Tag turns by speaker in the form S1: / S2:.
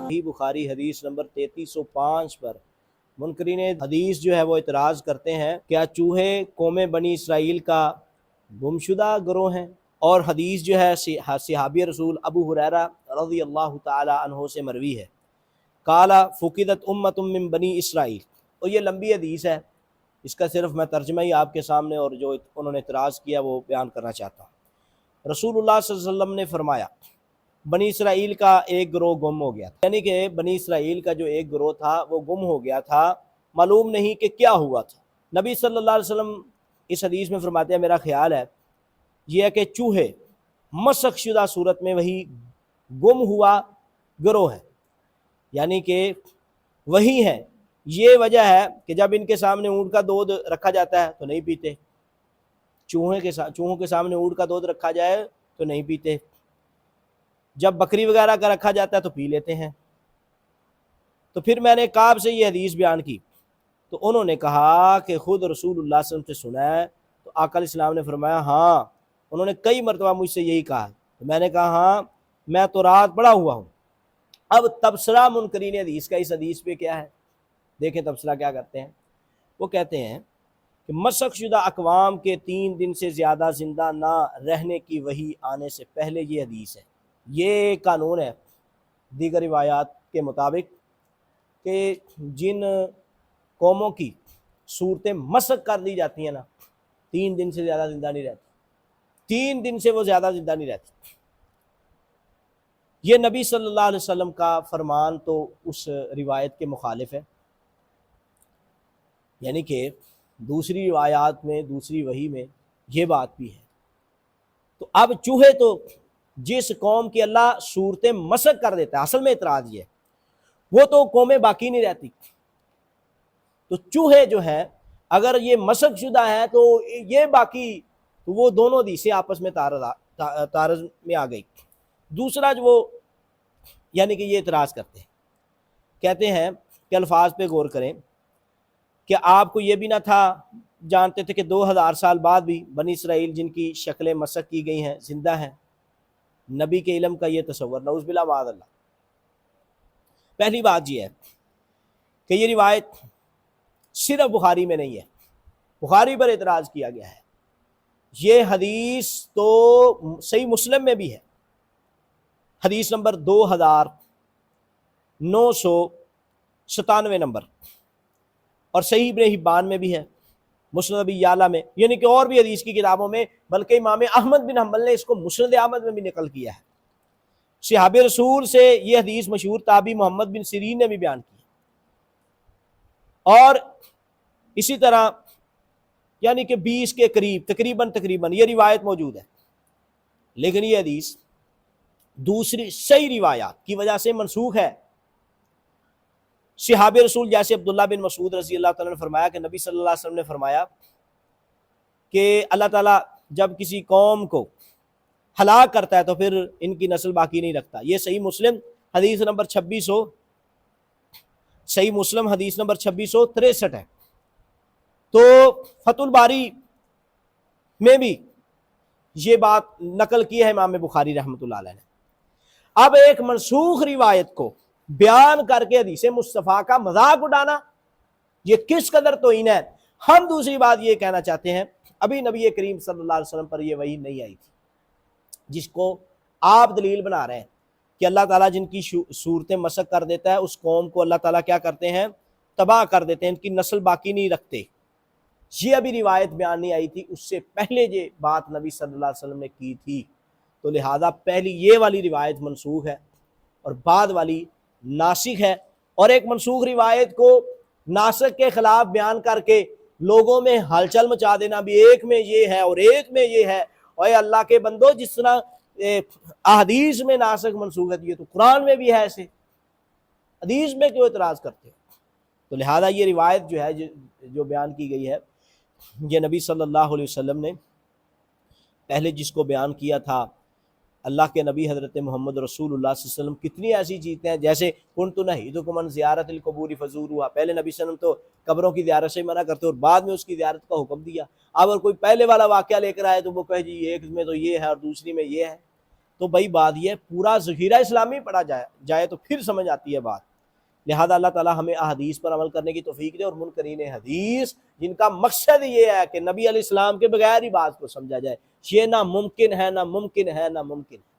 S1: صحیح بخاری حدیث نمبر 3305 پر منکرین حدیث جو ہے وہ اعتراض کرتے ہیں کیا چوہے قوم بنی اسرائیل کا گمشدہ گروہ ہیں؟ اور حدیث جو ہے صحابی رسول ابو ہریرہ رضی اللہ تعالی عنہ سے مروی ہے، قالا فقدت امت من بنی اسرائیل، اور یہ لمبی حدیث ہے، اس کا صرف میں ترجمہ ہی آپ کے سامنے اور جو انہوں نے اعتراض کیا وہ بیان کرنا چاہتا ہوں۔ رسول اللہ صلی اللہ علیہ وسلم نے فرمایا بنی اسرائیل کا ایک گروہ گم ہو گیا تھا، یعنی کہ بنی اسرائیل کا جو ایک گروہ تھا وہ گم ہو گیا تھا، معلوم نہیں کہ کیا ہوا تھا۔ نبی صلی اللہ علیہ وسلم اس حدیث میں فرماتے ہیں میرا خیال ہے یہ ہے کہ چوہے مسخ شدہ صورت میں وہی گم ہوا گروہ ہے، یعنی کہ وہی ہے۔ یہ وجہ ہے کہ جب ان کے سامنے اونٹ کا دودھ رکھا جاتا ہے تو نہیں پیتے، چوہوں کے سامنے اونٹ کا دودھ رکھا جائے تو نہیں پیتے، جب بکری وغیرہ کا رکھا جاتا ہے تو پی لیتے ہیں۔ تو پھر میں نے کعب سے یہ حدیث بیان کی تو انہوں نے کہا کہ خود رسول اللہ صلی اللہ علیہ وسلم سے سنا ہے، تو آقا علیہ السلام نے فرمایا ہاں، انہوں نے کئی مرتبہ مجھ سے یہی کہا، تو میں نے کہا ہاں میں تو رات پڑا ہوا ہوں۔ اب تبصرہ منکرین حدیث کا اس حدیث پہ کیا ہے، دیکھیں تبصرہ کیا کرتے ہیں۔ وہ کہتے ہیں کہ مسخ شدہ اقوام کے 3 دن سے زیادہ زندہ نہ رہنے کی وحی آنے سے پہلے یہ حدیث ہے۔ یہ قانون ہے دیگر روایات کے مطابق کہ جن قوموں کی صورتیں مسخ کر دی جاتی ہیں نا، 3 دن سے زیادہ زندہ نہیں رہتی، 3 دن سے وہ زیادہ زندہ نہیں رہتی۔ یہ نبی صلی اللہ علیہ وسلم کا فرمان تو اس روایت کے مخالف ہے، یعنی کہ دوسری روایات میں دوسری وحی میں یہ بات بھی ہے۔ تو اب چوہے تو جس قوم کی اللہ صورتیں مسخ کر دیتا ہے، اصل میں اعتراض یہ ہے وہ تو قومیں باقی نہیں رہتی، تو چوہے جو ہیں اگر یہ مسخ شدہ ہیں تو یہ باقی، تو وہ دونوں حدیثیں آپس میں تعارض میں آ گئی۔ دوسرا جو وہ یعنی کہ یہ اعتراض کرتے ہیں، کہتے ہیں کہ الفاظ پہ غور کریں کہ آپ کو یہ بھی نہ تھا، جانتے تھے کہ 2000 سال بعد بھی بنی اسرائیل جن کی شکلیں مسخ کی گئی ہیں زندہ ہیں؟ نبی کے علم کا یہ تصور، نعوذ باللہ معاذ اللہ۔ پہلی بات یہ ہے کہ یہ روایت صرف بخاری میں نہیں ہے، بخاری پر اعتراض کیا گیا ہے، یہ حدیث تو صحیح مسلم میں بھی ہے، حدیث نمبر 2997 نمبر، اور صحیح ابن حبان میں بھی ہے، مسند ابی یعلا میں، یعنی کہ اور بھی حدیث کی کتابوں میں، بلکہ امام احمد بن حنبل نے اس کو مسند احمد میں بھی نقل کیا ہے۔ صحابی رسول سے یہ حدیث مشہور تابعی محمد بن سیرین نے بھی بیان کی، اور اسی طرح یعنی کہ 20 کے قریب تقریباً یہ روایت موجود ہے، لیکن یہ حدیث دوسری صحیح روایات کی وجہ سے منسوخ ہے۔ صحابی رسول جیسے عبداللہ بن مسعود رضی اللہ تعالیٰ نے فرمایا کہ نبی صلی اللہ علیہ وسلم نے فرمایا کہ اللہ تعالیٰ جب کسی قوم کو ہلاک کرتا ہے تو پھر ان کی نسل باقی نہیں رکھتا۔ یہ صحیح مسلم حدیث نمبر 2663 ہے۔ تو فتح الباری میں بھی یہ بات نقل کی ہے امام بخاری رحمۃ اللہ علیہ نے۔ اب ایک منسوخ روایت کو بیان کر کے حدیث مصطفیٰ کا مذاق اڑانا، یہ کس قدر توہین ہے۔ ہم دوسری بات یہ کہنا چاہتے ہیں، ابھی نبی کریم صلی اللہ علیہ وسلم پر یہ وحی نہیں آئی تھی جس کو آپ دلیل بنا رہے ہیں کہ اللہ تعالیٰ جن کی صورتیں مسخ کر دیتا ہے اس قوم کو اللہ تعالیٰ کیا کرتے ہیں، تباہ کر دیتے ہیں، ان کی نسل باقی نہیں رکھتے۔ یہ ابھی روایت بیان نہیں آئی تھی، اس سے پہلے یہ بات نبی صلی اللہ علیہ وسلم نے کی تھی، تو لہٰذا پہلی یہ والی روایت منسوخ ہے اور بعد والی ناسخ ہے۔ اور ایک منسوخ روایت کو ناسخ کے خلاف بیان کر کے لوگوں میں ہلچل مچا دینا بھی ایک میں یہ ہے اور ایک میں یہ ہے، اور اے اللہ کے بندو جس طرح احادیث میں ناسخ منسوخ ہے یہ تو قرآن میں بھی ہے، ایسے حدیث میں کیوں اعتراض کرتے ہیں؟ تو لہٰذا یہ روایت جو ہے جو بیان کی گئی ہے، یہ نبی صلی اللہ علیہ وسلم نے پہلے جس کو بیان کیا تھا اللہ کے نبی حضرت محمد رسول اللہ صلی اللہ علیہ وسلم، کتنی ایسی چیزیں ہیں جیسے کنت نہیتکم عن زیارت القبور فزوروها، پہلے نبی صلی اللہ علیہ وسلم تو قبروں کی زیارت سے منع کرتے اور بعد میں اس کی زیارت کا حکم دیا۔ اب اگر کوئی پہلے والا واقعہ لے کر آئے تو وہ کہے جی ایک میں تو یہ ہے اور دوسری میں یہ ہے، تو بھائی بات یہ پورا ذخیرہ اسلامی پڑھا جائے تو پھر سمجھ آتی ہے بات۔ لہذا اللہ تعالیٰ ہمیں احادیث پر عمل کرنے کی توفیق دے، اور منکرین حدیث جن کا مقصد یہ ہے کہ نبی علیہ السلام کے بغیر ہی بات کو سمجھا جائے، یہ ناممکن ہے، ناممکن ہے، ناممکن ہے۔